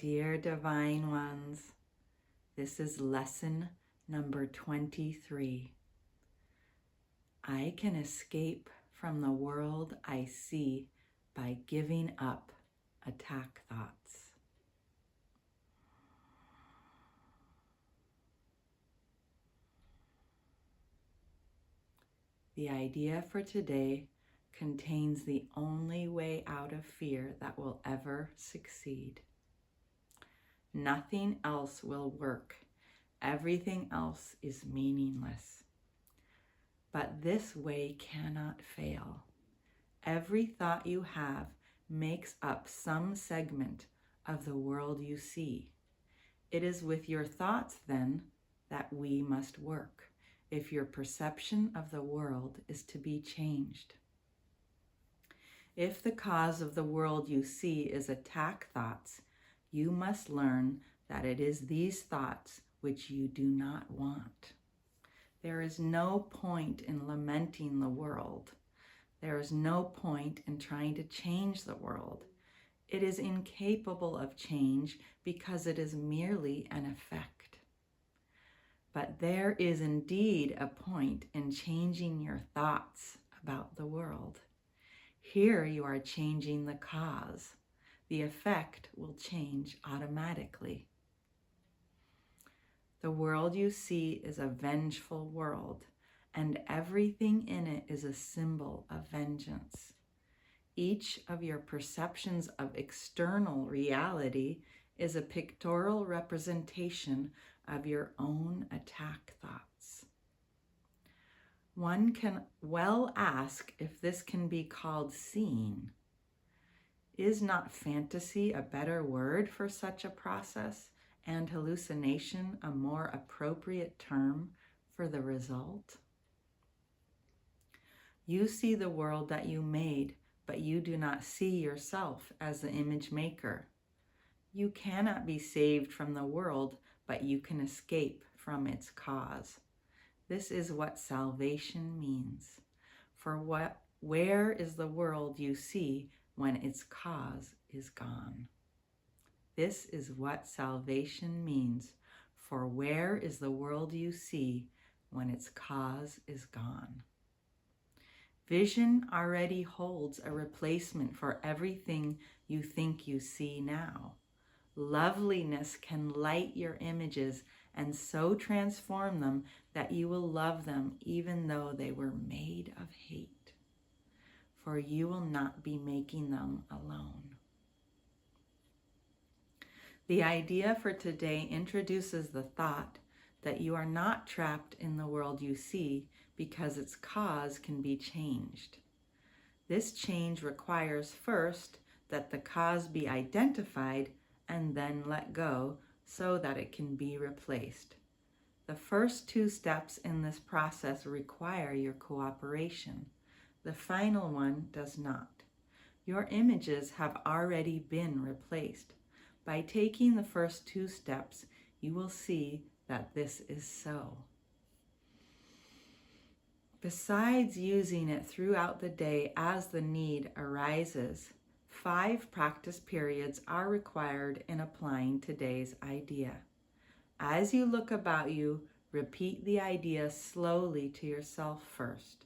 Dear Divine Ones, this is lesson number 23. I can escape from the world I see by giving up attack thoughts. The idea for today contains the only way out of fear that will ever succeed. Nothing else will work. Everything else is meaningless. But this way cannot fail. Every thought you have makes up some segment of the world you see. It is with your thoughts, then, that we must work, if your perception of the world is to be changed. If the cause of the world you see is attack thoughts, you must learn that it is these thoughts which you do not want. There is no point in lamenting the world. There is no point in trying to change the world. It is incapable of change because it is merely an effect. But there is indeed a point in changing your thoughts about the world. Here you are changing the cause. The effect will change automatically. The world you see is a vengeful world, and everything in it is a symbol of vengeance. Each of your perceptions of external reality is a pictorial representation of your own attack thoughts. One can well ask if this can be called seeing. Is not fantasy a better word for such a process, and hallucination a more appropriate term for the result? You see the world that you made, but you do not see yourself as the image maker. You cannot be saved from the world, but you can escape from its cause. This is what salvation means. For where is the world you see when its cause is gone? This is what salvation means. For where is the world you see when its cause is gone? Vision already holds a replacement for everything you think you see now. Loveliness can light your images and so transform them that you will love them even though they were made of hate. For you will not be making them alone. The idea for today introduces the thought that you are not trapped in the world you see because its cause can be changed. This change requires first that the cause be identified and then let go so that it can be replaced. The first two steps in this process require your cooperation. The final one does not. Your images have already been replaced. By taking the first two steps, you will see that this is so. Besides using it throughout the day as the need arises, 5 practice periods are required in applying today's idea. As you look about you, repeat the idea slowly to yourself first,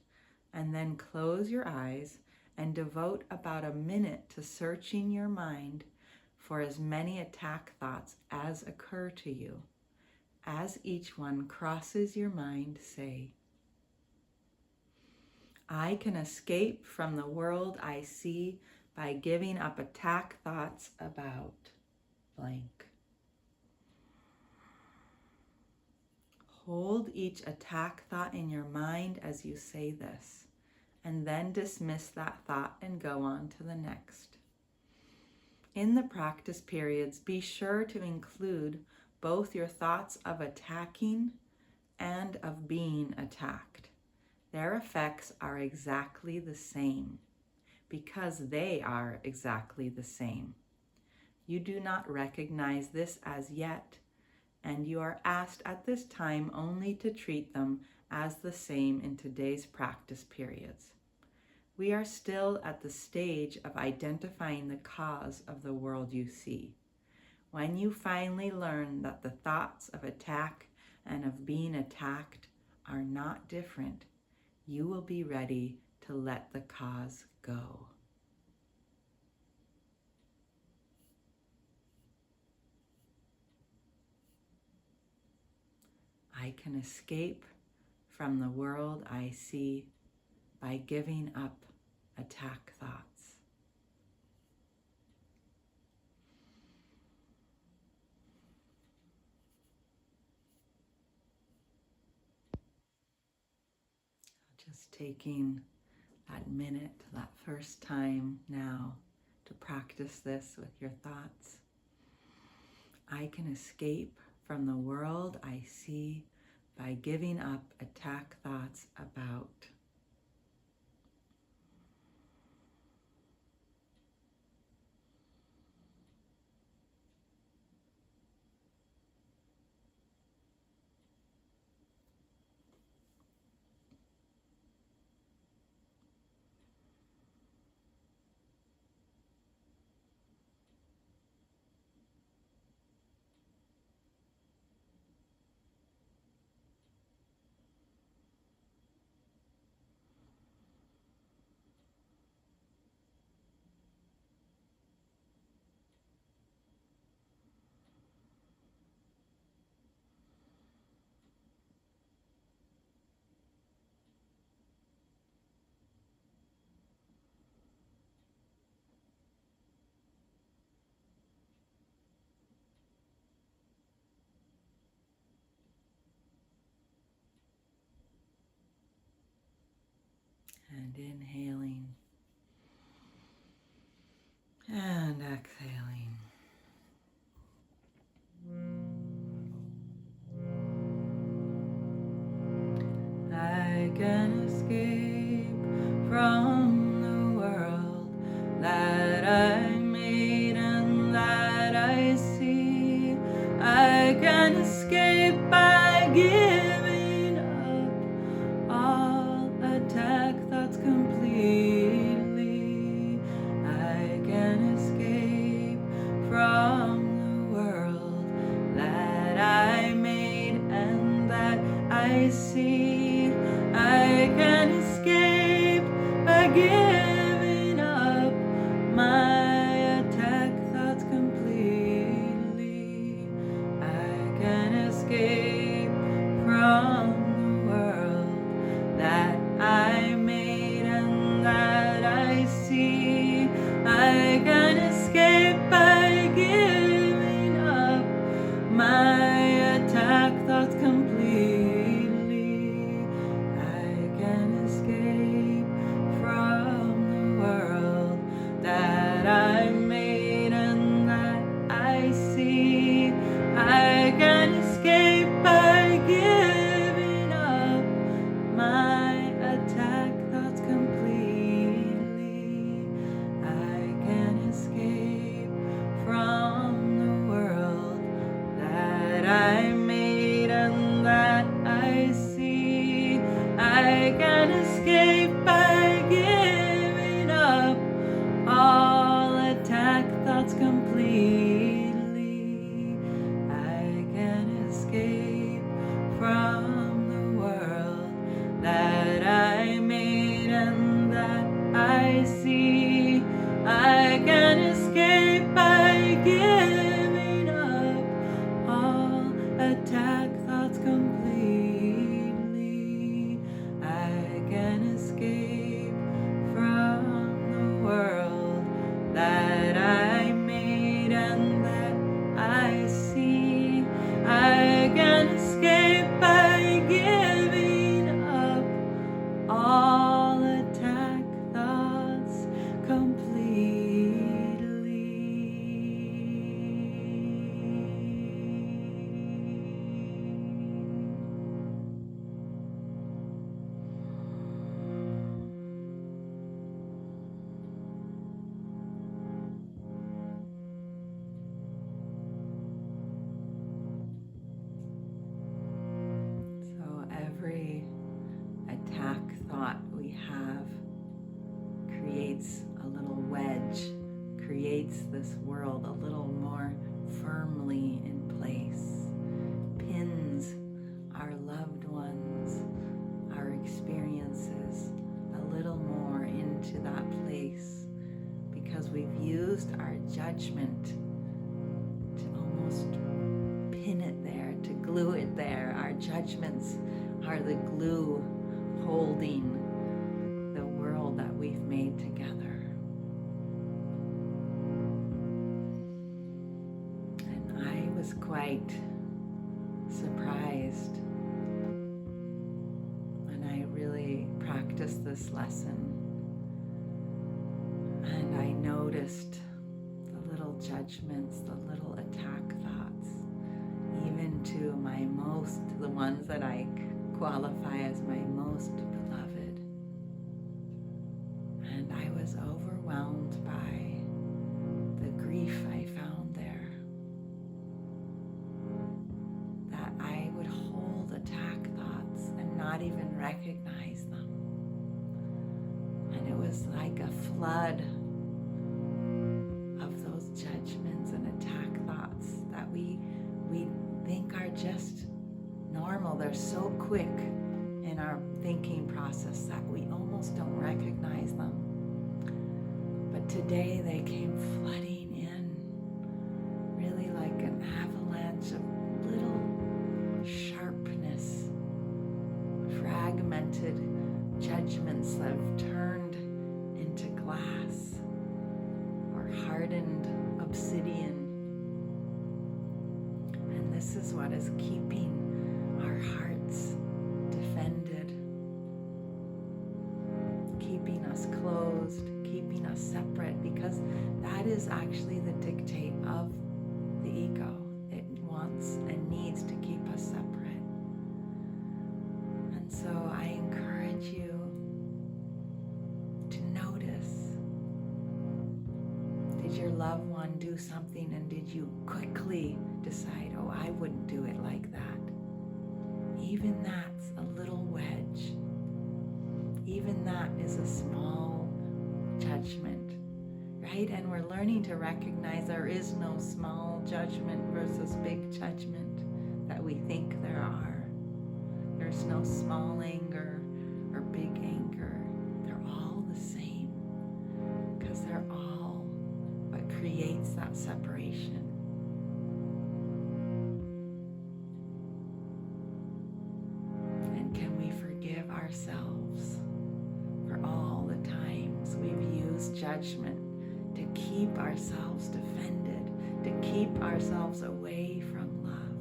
and then close your eyes and devote about a minute to searching your mind for as many attack thoughts as occur to you. As each one crosses your mind, say, I can escape from the world I see by giving up attack thoughts about blank. Hold each attack thought in your mind as you say this, and then dismiss that thought and go on to the next. In the practice periods, be sure to include both your thoughts of attacking and of being attacked. Their effects are exactly the same because they are exactly the same. You do not recognize this as yet, and you are asked at this time only to treat them as the same in today's practice periods. We are still at the stage of identifying the cause of the world you see. When you finally learn that the thoughts of attack and of being attacked are not different, you will be ready to let the cause go. I can escape from the world I see by giving up attack thoughts. Just taking that minute, that first time now to practice this with your thoughts. I can escape from the world I see by giving up attack thoughts about. And inhaling and exhaling. I can escape from the world that I made and that I see. I can escape by giving up all attack thoughts completely. I can escape judgments are the glue holding the world that we've made together. And I was quite surprised when I really practiced this lesson, and I noticed the little judgments, the little attack thoughts, even to the ones that I qualify as my most beloved. And I was overwhelmed by the grief I found there, that I would hold attack thoughts and not even recognize them. And it was like a flood of those judgments and attack thoughts that we think are just normal. They're so quick in our thinking process that we almost don't recognize them. But today they came flooding in, really like an avalanche of little sharpness, fragmented judgments that have turned into glass or hardened obsidian. And this is what is keeping our hearts defended, keeping us closed, keeping us separate, because that is actually the dictate of the ego. It wants and needs to keep us separate. And so I encourage you to notice, did your loved one do something and did you quickly decide, oh, I wouldn't do it like that? Even that's a little wedge. Even that is a small judgment, right? And we're learning to recognize there is no small judgment versus big judgment that we think there are. There's no small anger or big anger. They're all the same, because they're all what creates that separation. Ourselves for all the times we've used judgment to keep ourselves defended, to keep ourselves away from love.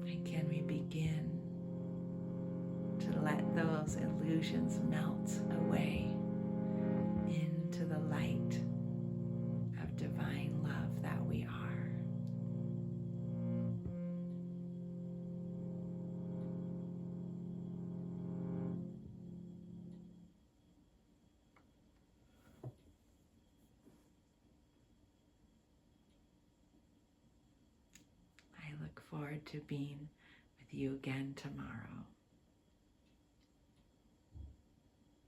And can we begin to let those illusions melt away into the light of divine love that we are? I look forward to being with you again tomorrow.